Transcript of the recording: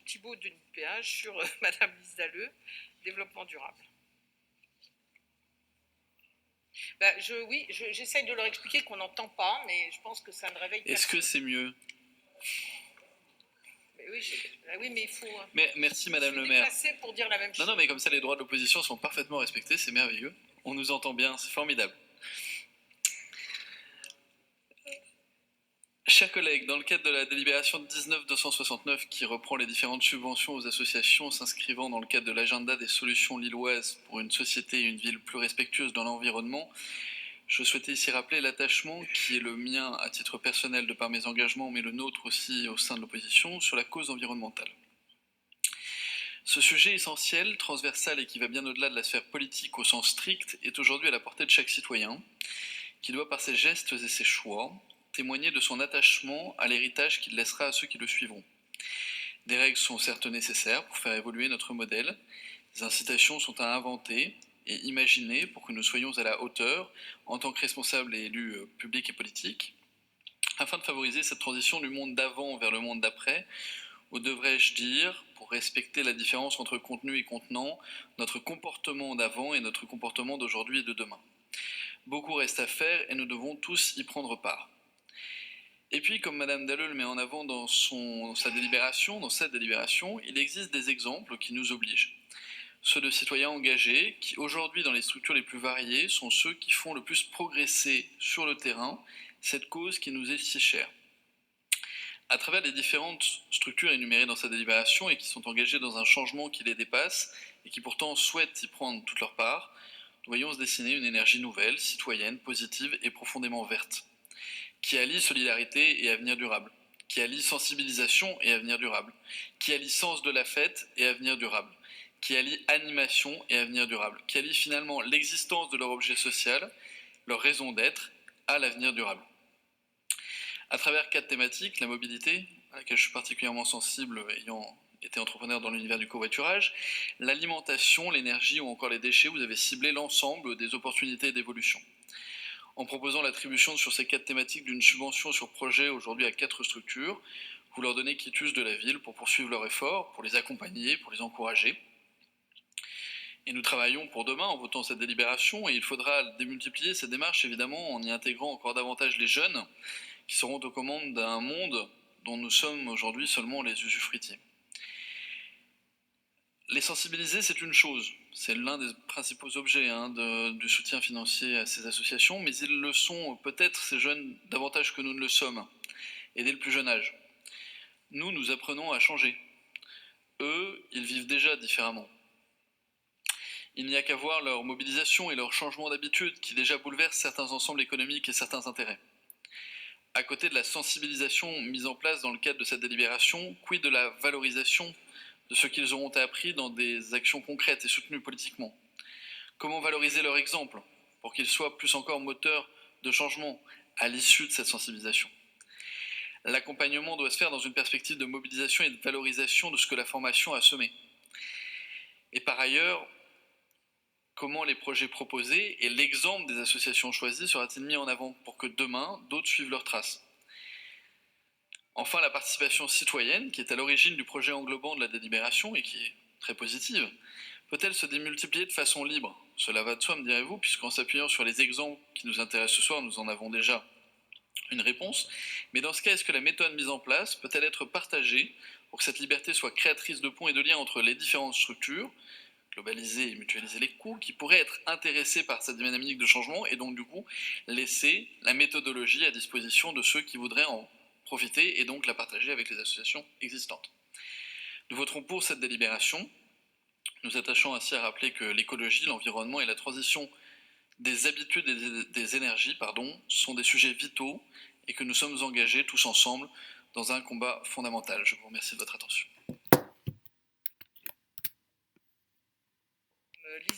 Thibault Denis Péage sur Madame Lise Dalleux, développement durable. J'essaye de leur expliquer qu'on n'entend pas, mais je pense que ça ne réveille pas. Est-ce que c'est mieux? Oui, mais il faut. Merci Madame le maire. Pour dire la même chose. Non, mais comme ça les droits de l'opposition sont parfaitement respectés, c'est merveilleux. On nous entend bien, c'est formidable. Chers collègues, dans le cadre de la délibération 19-269 qui reprend les différentes subventions aux associations s'inscrivant dans le cadre de l'agenda des solutions lilloises pour une société et une ville plus respectueuse dans l'environnement, je souhaitais ici rappeler l'attachement qui est le mien à titre personnel de par mes engagements, mais le nôtre aussi au sein de l'opposition, sur la cause environnementale. Ce sujet essentiel, transversal et qui va bien au-delà de la sphère politique au sens strict, est aujourd'hui à la portée de chaque citoyen, qui doit par ses gestes et ses choix témoigner de son attachement à l'héritage qu'il laissera à ceux qui le suivront. Des règles sont certes nécessaires pour faire évoluer notre modèle, des incitations sont à inventer et imaginer pour que nous soyons à la hauteur en tant que responsables et élus publics et politiques, afin de favoriser cette transition du monde d'avant vers le monde d'après, ou devrais-je dire, pour respecter la différence entre contenu et contenant, notre comportement d'avant et notre comportement d'aujourd'hui et de demain. Beaucoup reste à faire et nous devons tous y prendre part. Et puis, comme Madame Dalleux le met en avant dans cette délibération, il existe des exemples qui nous obligent. Ceux de citoyens engagés qui, aujourd'hui, dans les structures les plus variées, sont ceux qui font le plus progresser sur le terrain cette cause qui nous est si chère. À travers les différentes structures énumérées dans cette délibération et qui sont engagées dans un changement qui les dépasse et qui pourtant souhaitent y prendre toute leur part, nous voyons se dessiner une énergie nouvelle, citoyenne, positive et profondément verte, qui allie solidarité et avenir durable, qui allie sensibilisation et avenir durable, qui allie sens de la fête et avenir durable, qui allie animation et avenir durable, qui allie finalement l'existence de leur objet social, leur raison d'être, à l'avenir durable. À travers 4 thématiques, la mobilité, à laquelle je suis particulièrement sensible ayant été entrepreneur dans l'univers du covoiturage, l'alimentation, l'énergie ou encore les déchets, vous avez ciblé l'ensemble des opportunités d'évolution. En proposant l'attribution sur ces 4 thématiques d'une subvention sur projet aujourd'hui à 4 structures, vous leur donnez quitus de la ville pour poursuivre leur effort, pour les accompagner, pour les encourager. Et nous travaillons pour demain en votant cette délibération et il faudra démultiplier cette démarche évidemment en y intégrant encore davantage les jeunes qui seront aux commandes d'un monde dont nous sommes aujourd'hui seulement les usufruitiers. Les sensibiliser, c'est une chose, c'est l'un des principaux objets du soutien financier à ces associations, mais ils le sont peut-être, ces jeunes, davantage que nous ne le sommes, et dès le plus jeune âge. Nous apprenons à changer. Eux, ils vivent déjà différemment. Il n'y a qu'à voir leur mobilisation et leur changement d'habitude qui déjà bouleversent certains ensembles économiques et certains intérêts. À côté de la sensibilisation mise en place dans le cadre de cette délibération, quid de la valorisation de ce qu'ils auront appris dans des actions concrètes et soutenues politiquement? Comment valoriser leur exemple pour qu'ils soient plus encore moteurs de changement à l'issue de cette sensibilisation? L'accompagnement doit se faire dans une perspective de mobilisation et de valorisation de ce que la formation a semé. Et par ailleurs, comment les projets proposés et l'exemple des associations choisies sera-t-il mis en avant pour que demain, d'autres suivent leurs traces? Enfin, la participation citoyenne, qui est à l'origine du projet englobant de la délibération et qui est très positive, peut-elle se démultiplier de façon libre? Cela va de soi, me direz-vous, puisqu'en s'appuyant sur les exemples qui nous intéressent ce soir, nous en avons déjà une réponse. Mais dans ce cas, est-ce que la méthode mise en place peut-elle être partagée pour que cette liberté soit créatrice de ponts et de liens entre les différentes structures, globaliser et mutualiser les coûts, qui pourraient être intéressés par cette dynamique de changement et donc du coup laisser la méthodologie à disposition de ceux qui voudraient en profiter et donc la partager avec les associations existantes. Nous voterons pour cette délibération, nous attachons ainsi à rappeler que l'écologie, l'environnement et la transition des habitudes et des énergies sont des sujets vitaux et que nous sommes engagés tous ensemble dans un combat fondamental. Je vous remercie de votre attention.